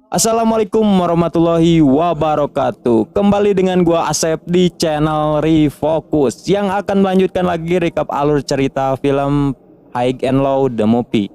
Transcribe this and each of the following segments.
Assalamualaikum warahmatullahi wabarakatuh. Kembali dengan gua Asep di channel Refocus yang akan melanjutkan lagi recap alur cerita film High and Low The Movie.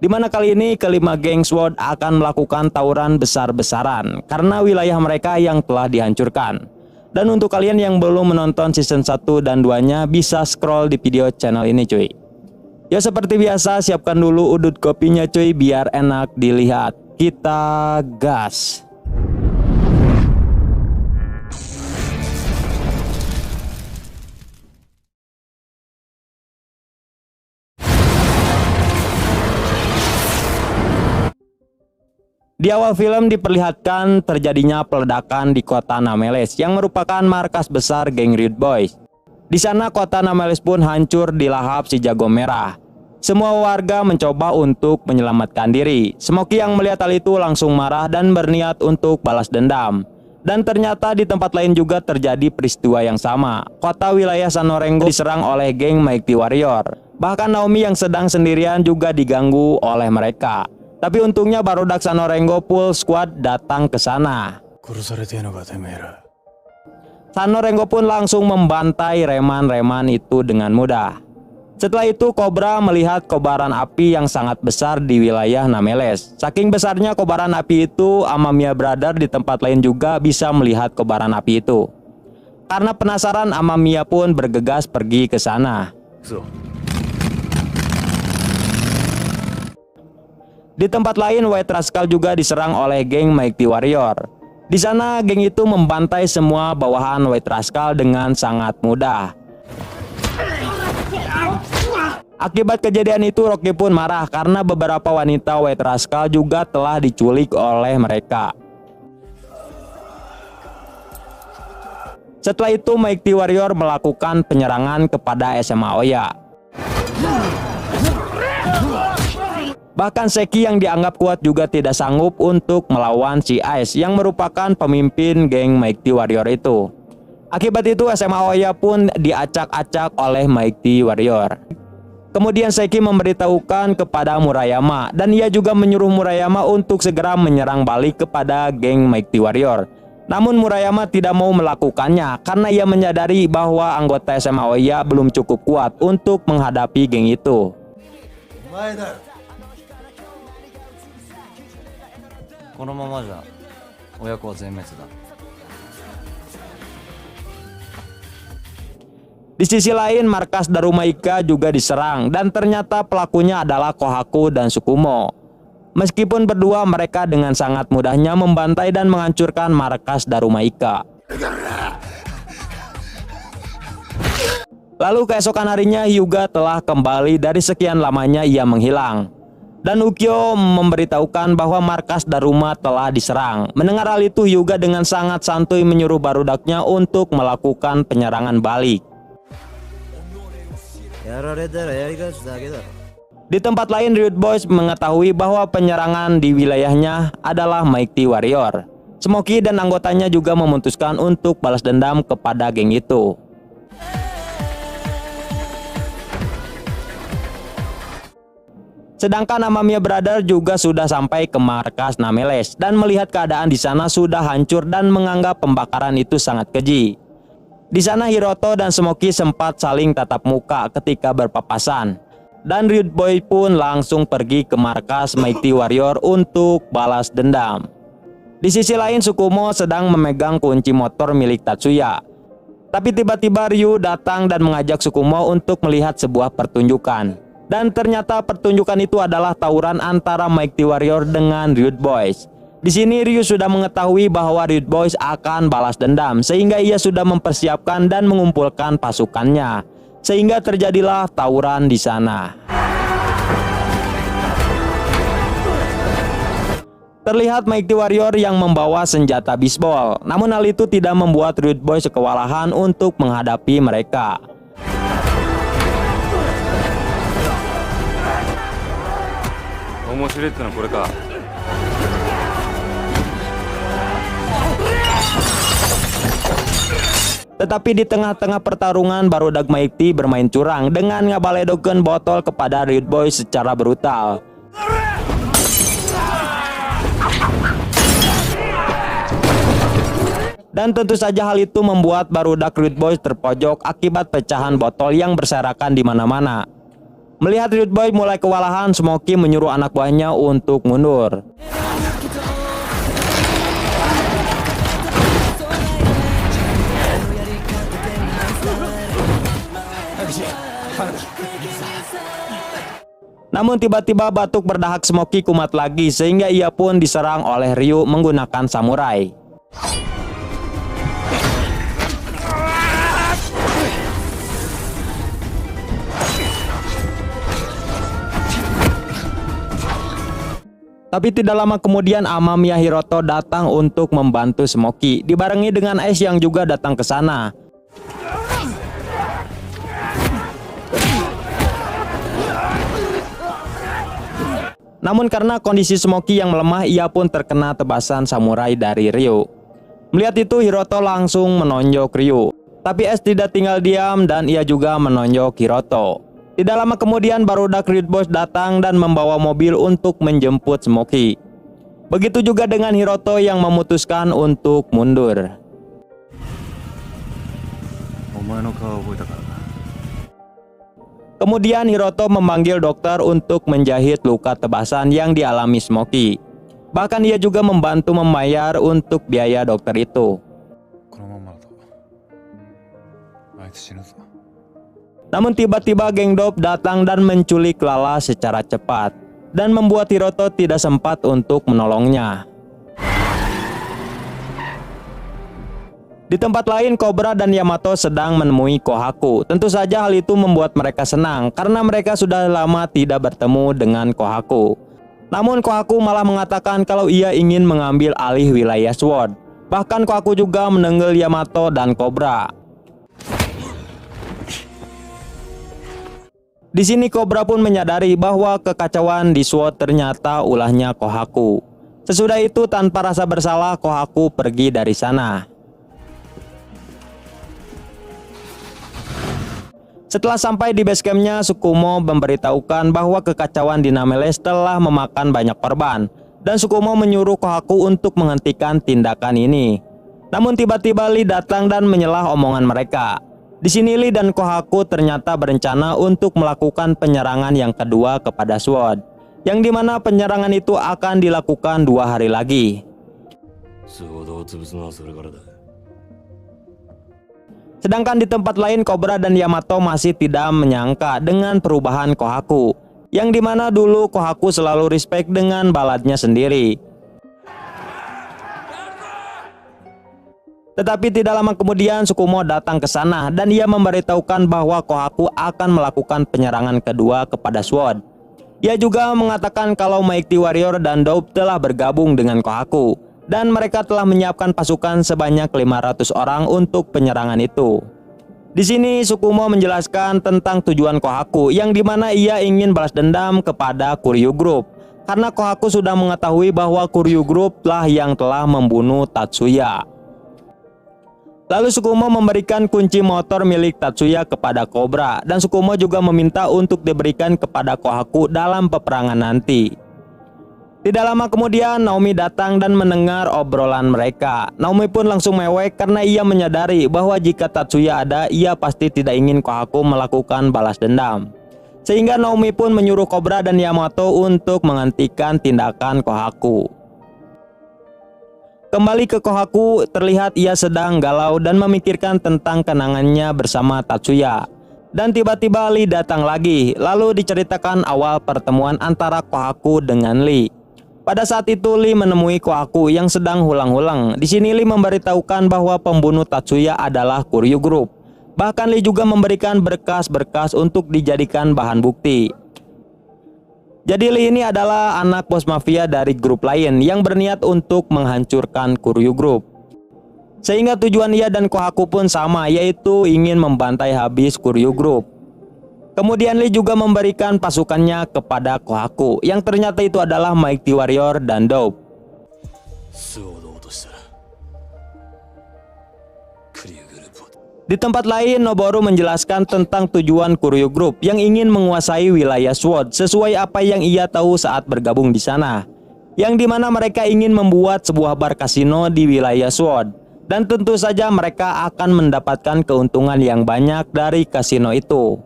Dimana kali ini kelima geng SWAT akan melakukan tawuran besar-besaran karena wilayah mereka yang telah dihancurkan. Dan untuk kalian yang belum menonton season 1 dan 2-nya bisa scroll di video channel ini cuy. Ya seperti biasa siapkan dulu udut kopinya cuy biar enak dilihat. Kita gas. Di awal film diperlihatkan terjadinya peledakan di kota Nameles yang merupakan markas besar geng Riot Boys. Di sana kota Nameles pun hancur dilahap si Jago Merah. Semua warga mencoba untuk menyelamatkan diri. Smokey yang melihat hal itu langsung marah dan berniat untuk balas dendam. Dan ternyata di tempat lain juga terjadi peristiwa yang sama. Kota wilayah Sanorengo diserang oleh geng Mighty Warrior. Bahkan Naomi yang sedang sendirian juga diganggu oleh mereka. Tapi untungnya barudak Sanorengo full squad datang ke sana. Sanorengo pun langsung membantai reman-reman itu dengan mudah. Setelah itu Cobra melihat kobaran api yang sangat besar di wilayah Nameles. Saking besarnya kobaran api itu, Amamiya Brother di tempat lain juga bisa melihat kobaran api itu. Karena penasaran, Amamiya pun bergegas pergi ke sana. Di tempat lain, White Rascal juga diserang oleh geng Mighty Warrior. Di sana, geng itu membantai semua bawahan White Rascal dengan sangat mudah. Akibat kejadian itu Rocky pun marah karena beberapa wanita White Rascal juga telah diculik oleh mereka. Setelah itu Mighty Warrior melakukan penyerangan kepada SMA Oya. Bahkan Seki yang dianggap kuat juga tidak sanggup untuk melawan si Ice yang merupakan pemimpin geng Mighty Warrior itu. Akibat itu SMA Oya pun diacak-acak oleh Mighty Warrior. Kemudian Seki memberitahukan kepada Murayama dan ia juga menyuruh Murayama untuk segera menyerang balik kepada geng Mighty Warrior. Namun Murayama tidak mau melakukannya karena ia menyadari bahwa anggota SMA Oya belum cukup kuat untuk menghadapi geng itu. Di sisi lain, markas Darumaika juga diserang dan ternyata pelakunya adalah Kohaku dan Sukumo. Meskipun berdua, mereka dengan sangat mudahnya membantai dan menghancurkan markas Darumaika. Lalu keesokan harinya Hyuga telah kembali dari sekian lamanya ia menghilang. Dan Ukyo memberitahukan bahwa markas Daruma telah diserang. Mendengar hal itu, Hyuga dengan sangat santuy menyuruh barudaknya untuk melakukan penyerangan balik. Di tempat lain, Riot Boys mengetahui bahwa penyerangan di wilayahnya adalah Mighty Warrior. Smokey dan anggotanya juga memutuskan untuk balas dendam kepada geng itu. Sedangkan Amamiya Brother juga sudah sampai ke markas Nameles dan melihat keadaan di sana sudah hancur dan menganggap pembakaran itu sangat keji. Di sana Hiroto dan Smokey sempat saling tatap muka ketika berpapasan. Dan Riot Boy pun langsung pergi ke markas Mighty Warrior untuk balas dendam. Di sisi lain Sukumo sedang memegang kunci motor milik Tatsuya. Tapi tiba-tiba Ryu datang dan mengajak Sukumo untuk melihat sebuah pertunjukan. Dan ternyata pertunjukan itu adalah tawuran antara Mighty Warrior dengan Riot Boys. Di sini Ryu sudah mengetahui bahwa Riot Boys akan balas dendam sehingga ia sudah mempersiapkan dan mengumpulkan pasukannya. Sehingga terjadilah tawuran di sana. Terlihat Mighty Warrior yang membawa senjata bisbol. Namun hal itu tidak membuat Riot Boys kewalahan untuk menghadapi mereka. Tetapi di tengah-tengah pertarungan barudak Maekti bermain curang dengan ngabaledokeun botol kepada Riot Boy secara brutal. Dan tentu saja hal itu membuat barudak Riot Boy terpojok akibat pecahan botol yang berserakan di mana-mana. Melihat Riot Boy mulai kewalahan, Smokey menyuruh anak buahnya untuk mundur. Namun tiba-tiba batuk berdahak Smokey kumat lagi sehingga ia pun diserang oleh Ryu menggunakan samurai. Tapi tidak lama kemudian Amamiya Hiroto datang untuk membantu Smokey, dibarengi dengan Ace yang juga datang ke sana. Namun karena kondisi Smokey yang melemah, ia pun terkena tebasan samurai dari Ryu. Melihat itu, Hiroto langsung menonjok Ryu. Tapi Ace tidak tinggal diam dan ia juga menonjok Hiroto. Tidak lama kemudian barudak Riot Boy datang dan membawa mobil untuk menjemput Smokey. Begitu juga dengan Hiroto yang memutuskan untuk mundur. Kemudian Hiroto memanggil dokter untuk menjahit luka tebasan yang dialami Smokey. Bahkan ia juga membantu membayar untuk biaya dokter itu. Namun tiba-tiba geng Dope datang dan menculik Lala secara cepat dan membuat Hiroto tidak sempat untuk menolongnya. Di tempat lain, Cobra dan Yamato sedang menemui Kohaku. Tentu saja hal itu membuat mereka senang karena mereka sudah lama tidak bertemu dengan Kohaku. Namun Kohaku malah mengatakan kalau ia ingin mengambil alih wilayah SWORD. Bahkan Kohaku juga menenggel Yamato dan Cobra. Di sini Cobra pun menyadari bahwa kekacauan di SWORD ternyata ulahnya Kohaku. Sesudah itu tanpa rasa bersalah Kohaku pergi dari sana. Setelah sampai di basecampnya, Tsukumo memberitahukan bahwa kekacauan di Nameles telah memakan banyak korban, dan Tsukumo menyuruh Kohaku untuk menghentikan tindakan ini. Namun tiba-tiba Lee datang dan menyelah omongan mereka. Di sini Lee dan Kohaku ternyata berencana untuk melakukan penyerangan yang kedua kepada SWORD, yang dimana penyerangan itu akan dilakukan 2 hari lagi. Sedangkan di tempat lain, Cobra dan Yamato masih tidak menyangka dengan perubahan Kohaku, yang dimana dulu Kohaku selalu respect dengan baladnya sendiri. Tetapi tidak lama kemudian Tsukumo datang ke sana dan ia memberitahukan bahwa Kohaku akan melakukan penyerangan kedua kepada SWORD. Ia juga mengatakan kalau Mighty Warrior dan Dope telah bergabung dengan Kohaku dan mereka telah menyiapkan pasukan sebanyak 500 orang untuk penyerangan itu. Di sini Tsukumo menjelaskan tentang tujuan Kohaku, yang dimana ia ingin balas dendam kepada Kuryu Group karena Kohaku sudah mengetahui bahwa Kuryu Group lah yang telah membunuh Tatsuya. Lalu Tsukumo memberikan kunci motor milik Tatsuya kepada Cobra dan Tsukumo juga meminta untuk diberikan kepada Kohaku dalam peperangan nanti. Tidak lama kemudian Naomi datang dan mendengar obrolan mereka. Naomi pun langsung mewek karena ia menyadari bahwa jika Tatsuya ada, ia pasti tidak ingin Kohaku melakukan balas dendam. Sehingga Naomi pun menyuruh Cobra dan Yamato untuk menghentikan tindakan Kohaku. Kembali ke Kohaku, terlihat ia sedang galau dan memikirkan tentang kenangannya bersama Tatsuya. Dan tiba-tiba Lee datang lagi, lalu diceritakan awal pertemuan antara Kohaku dengan Lee. Pada saat itu Lee menemui Kohaku yang sedang hulang-hulang. Di sini Lee memberitahukan bahwa pembunuh Tatsuya adalah Kuryu Group. Bahkan Lee juga memberikan berkas-berkas untuk dijadikan bahan bukti. Jadi Lee ini adalah anak bos mafia dari grup lain yang berniat untuk menghancurkan Kuryu Group. Sehingga tujuan ia dan Kohaku pun sama, yaitu ingin membantai habis Kuryu Group. Kemudian Lee juga memberikan pasukannya kepada Kohaku, yang ternyata itu adalah Mighty Warrior dan Dope. Di tempat lain, Noboru menjelaskan tentang tujuan Kuryu Group yang ingin menguasai wilayah SWORD sesuai apa yang ia tahu saat bergabung di sana, yang dimana mereka ingin membuat sebuah bar kasino di wilayah SWORD, dan tentu saja mereka akan mendapatkan keuntungan yang banyak dari kasino itu.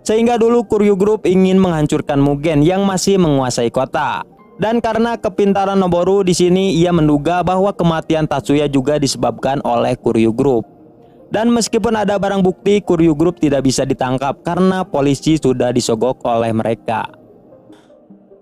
Sehingga dulu Kuryu Group ingin menghancurkan Mugen yang masih menguasai kota. Dan karena kepintaran Noboru di sini, ia menduga bahwa kematian Tatsuya juga disebabkan oleh Kuryu Group. Dan meskipun ada barang bukti, Kuryu Group tidak bisa ditangkap karena polisi sudah disogok oleh mereka.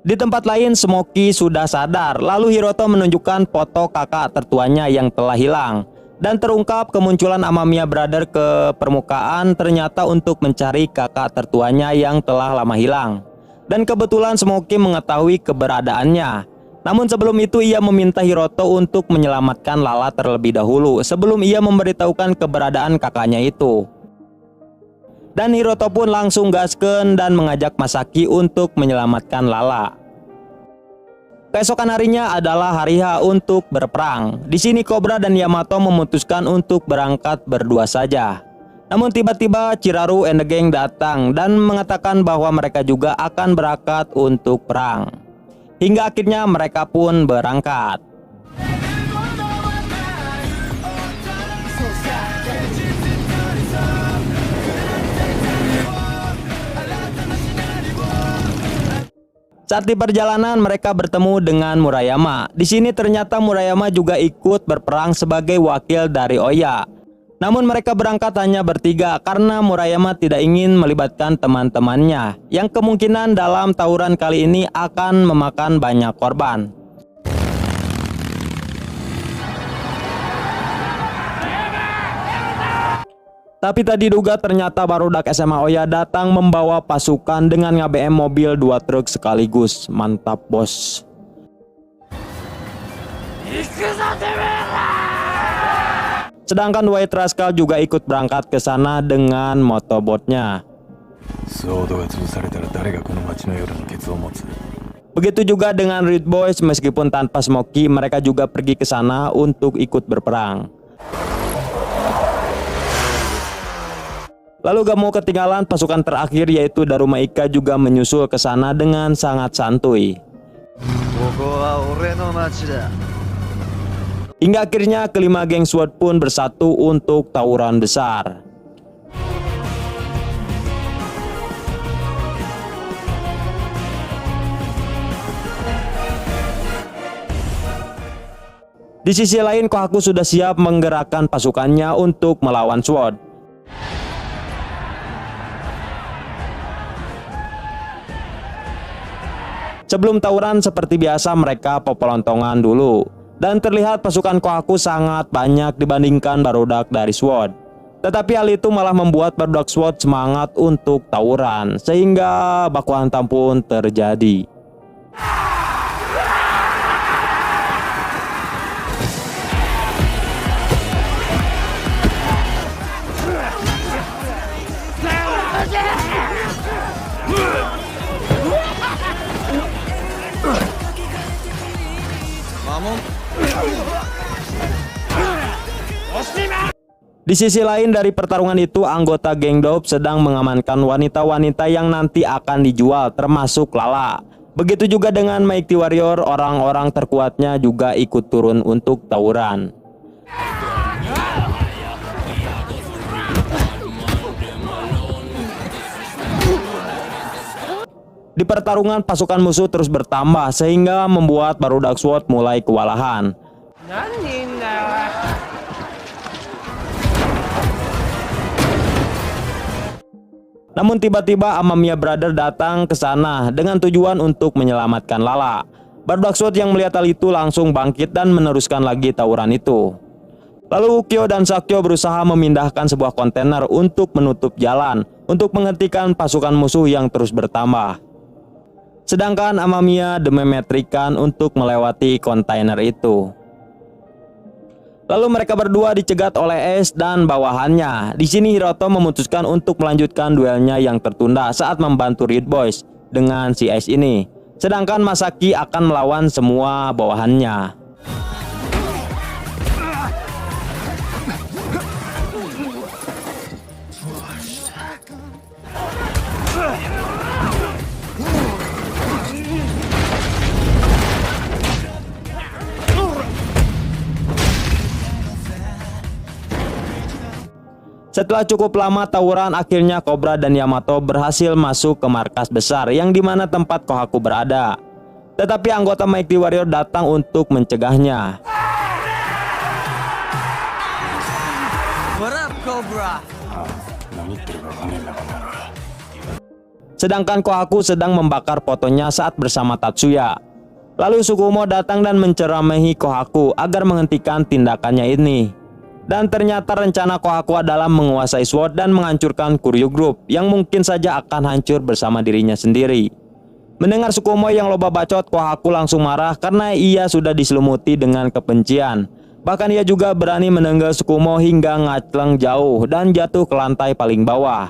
Di tempat lain, Smoky sudah sadar, lalu Hiroto menunjukkan foto kakak tertuanya yang telah hilang. Dan terungkap kemunculan Amamiya Brother ke permukaan ternyata untuk mencari kakak tertuanya yang telah lama hilang. Dan kebetulan Smoky mengetahui keberadaannya. Namun sebelum itu ia meminta Hiroto untuk menyelamatkan Lala terlebih dahulu sebelum ia memberitahukan keberadaan kakaknya itu. Dan Hiroto pun langsung gasken dan mengajak Masaki untuk menyelamatkan Lala. Keesokan harinya adalah hari H untuk berperang. Di sini Cobra dan Yamato memutuskan untuk berangkat berdua saja. Namun tiba-tiba Chiraru and the Gang datang dan mengatakan bahwa mereka juga akan berangkat untuk perang. Hingga akhirnya mereka pun berangkat. Saat di perjalanan mereka bertemu dengan Murayama. Di sini ternyata Murayama juga ikut berperang sebagai wakil dari Oya. Namun mereka berangkat hanya bertiga karena Murayama tidak ingin melibatkan teman-temannya yang kemungkinan dalam tawuran kali ini akan memakan banyak korban. Tapi tadi diduga ternyata barudak SMA Oya datang membawa pasukan dengan nge-BM mobil 2 truk sekaligus. Mantap bos. Sedangkan White Rascal juga ikut berangkat ke sana dengan motobotnya. Begitu juga dengan Red Boys, meskipun tanpa Smoky, mereka juga pergi ke sana untuk ikut berperang. Lalu gak mau ketinggalan pasukan terakhir yaitu Daruma Ika juga menyusul ke sana dengan sangat santuy. Hingga akhirnya kelima geng SWORD pun bersatu untuk tawuran besar. Di sisi lain, Kohaku sudah siap menggerakkan pasukannya untuk melawan SWORD. Sebelum tawuran seperti biasa mereka popolontongan dulu. Dan terlihat pasukan Kohaku sangat banyak dibandingkan barudak dari SWORD. Tetapi hal itu malah membuat barudak SWORD semangat untuk tawuran, sehingga baku hantam pun terjadi. Di sisi lain dari pertarungan itu, anggota geng Dope sedang mengamankan wanita-wanita yang nanti akan dijual, termasuk Lala. Begitu juga dengan Mighty Warrior, orang-orang terkuatnya juga ikut turun untuk tawuran. Di pertarungan pasukan musuh terus bertambah sehingga membuat barudak SWORD mulai kewalahan. Namun tiba-tiba Amamiya Brother datang ke sana dengan tujuan untuk menyelamatkan Lala. Barudak SWORD yang melihat hal itu langsung bangkit dan meneruskan lagi tawuran itu. Lalu Ukyo dan Sakyo berusaha memindahkan sebuah kontainer untuk menutup jalan untuk menghentikan pasukan musuh yang terus bertambah. Sedangkan Amamiya memetrikan untuk melewati kontainer itu. Lalu mereka berdua dicegat oleh Ace dan bawahannya. Di sini Hiroto memutuskan untuk melanjutkan duelnya yang tertunda saat membantu Red Boys dengan si Ace ini. Sedangkan Masaki akan melawan semua bawahannya. Setelah cukup lama tawuran, akhirnya Cobra dan Yamato berhasil masuk ke markas besar yang dimana tempat Kohaku berada. Tetapi anggota Mighty Warrior datang untuk mencegahnya. What up, Cobra? Sedangkan Kohaku sedang membakar fotonya saat bersama Tatsuya. Lalu Tsukumo datang dan menceramahi Kohaku agar menghentikan tindakannya ini. Dan ternyata rencana Kohaku adalah menguasai SWORD dan menghancurkan Kuryu Group yang mungkin saja akan hancur bersama dirinya sendiri. Mendengar Tsukumo yang loba bacot, Kohaku langsung marah karena ia sudah diselumuti dengan kebencian. Bahkan ia juga berani menenggal Tsukumo hingga ngacleng jauh dan jatuh ke lantai paling bawah.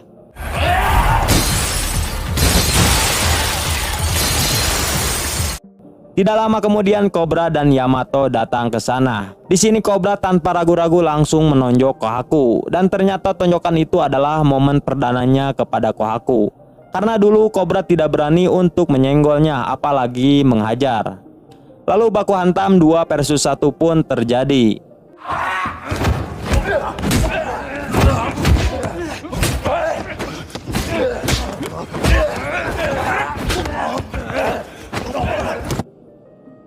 Tidak lama kemudian Cobra dan Yamato datang ke sana. Di sini Cobra tanpa ragu-ragu langsung menonjok Kohaku dan ternyata tonjokan itu adalah momen perdananya kepada Kohaku. Karena dulu Cobra tidak berani untuk menyenggolnya apalagi menghajar. Lalu baku hantam 2 versus 1 pun terjadi.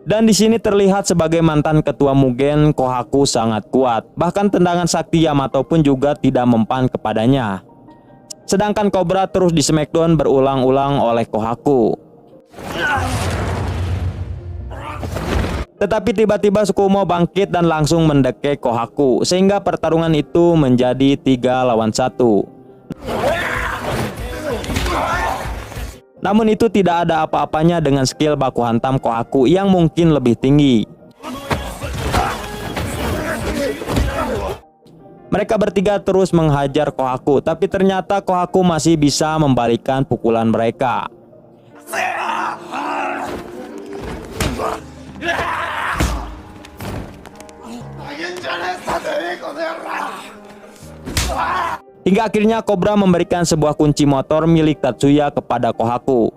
Dan di sini terlihat sebagai mantan ketua Mugen, Kohaku sangat kuat. Bahkan tendangan sakti Yamato pun juga tidak mempan kepadanya. Sedangkan Cobra terus di smackdown berulang-ulang oleh Kohaku. Tetapi tiba-tiba Tsukumo bangkit dan langsung mendekek Kohaku, sehingga pertarungan itu menjadi 3 lawan 1. Namun itu tidak ada apa-apanya dengan skill baku hantam Kohaku yang mungkin lebih tinggi. Mereka bertiga terus menghajar Kohaku, tapi ternyata Kohaku masih bisa membalikan pukulan mereka. Hingga akhirnya Cobra memberikan sebuah kunci motor milik Tatsuya kepada Kohaku.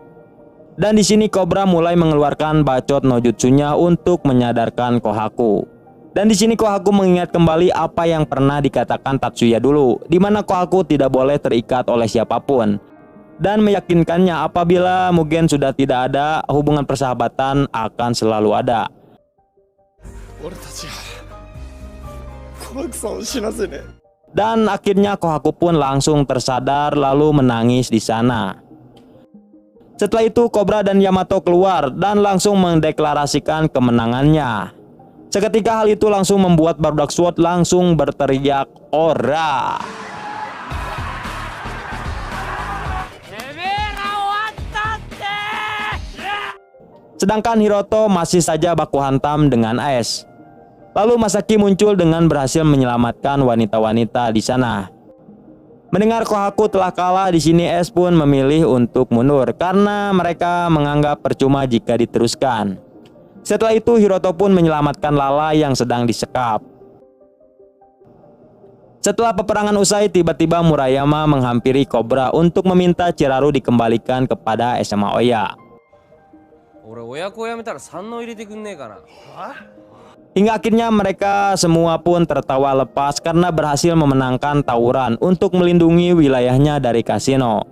Dan di sini Cobra mulai mengeluarkan bacot no jutsunya untuk menyadarkan Kohaku. Dan di sini Kohaku mengingat kembali apa yang pernah dikatakan Tatsuya dulu, di mana Kohaku tidak boleh terikat oleh siapapun. Dan meyakinkannya apabila Mugen sudah tidak ada, hubungan persahabatan akan selalu ada. Dan akhirnya Kohaku pun langsung tersadar lalu menangis di sana. Setelah itu Cobra dan Yamato keluar dan langsung mendeklarasikan kemenangannya. Seketika hal itu langsung membuat barudak SWORD langsung berteriak "Ora!". Sedangkan Hiroto masih saja baku hantam dengan es. Lalu Masaki muncul dengan berhasil menyelamatkan wanita-wanita di sana. Mendengar Kohaku telah kalah, di sini Es pun memilih untuk mundur karena mereka menganggap percuma jika diteruskan. Setelah itu Hiroto pun menyelamatkan Lala yang sedang disekap. Setelah peperangan usai, tiba-tiba Murayama menghampiri Cobra untuk meminta Chiraru dikembalikan kepada SMA Oya. Hingga akhirnya mereka semua pun tertawa lepas karena berhasil memenangkan tawuran untuk melindungi wilayahnya dari kasino.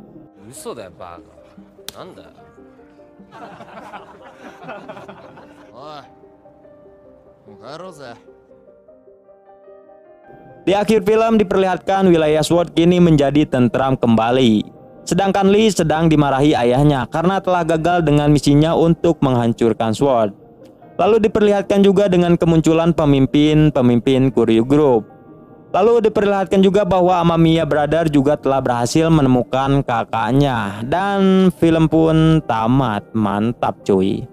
Di akhir film diperlihatkan wilayah SWORD kini menjadi tentram kembali. Sedangkan Lee sedang dimarahi ayahnya karena telah gagal dengan misinya untuk menghancurkan SWORD. Lalu diperlihatkan juga dengan kemunculan pemimpin-pemimpin Kuryu Group. Lalu diperlihatkan juga bahwa Amamiya Brother juga telah berhasil menemukan kakaknya. Dan film pun tamat. Mantap cuy.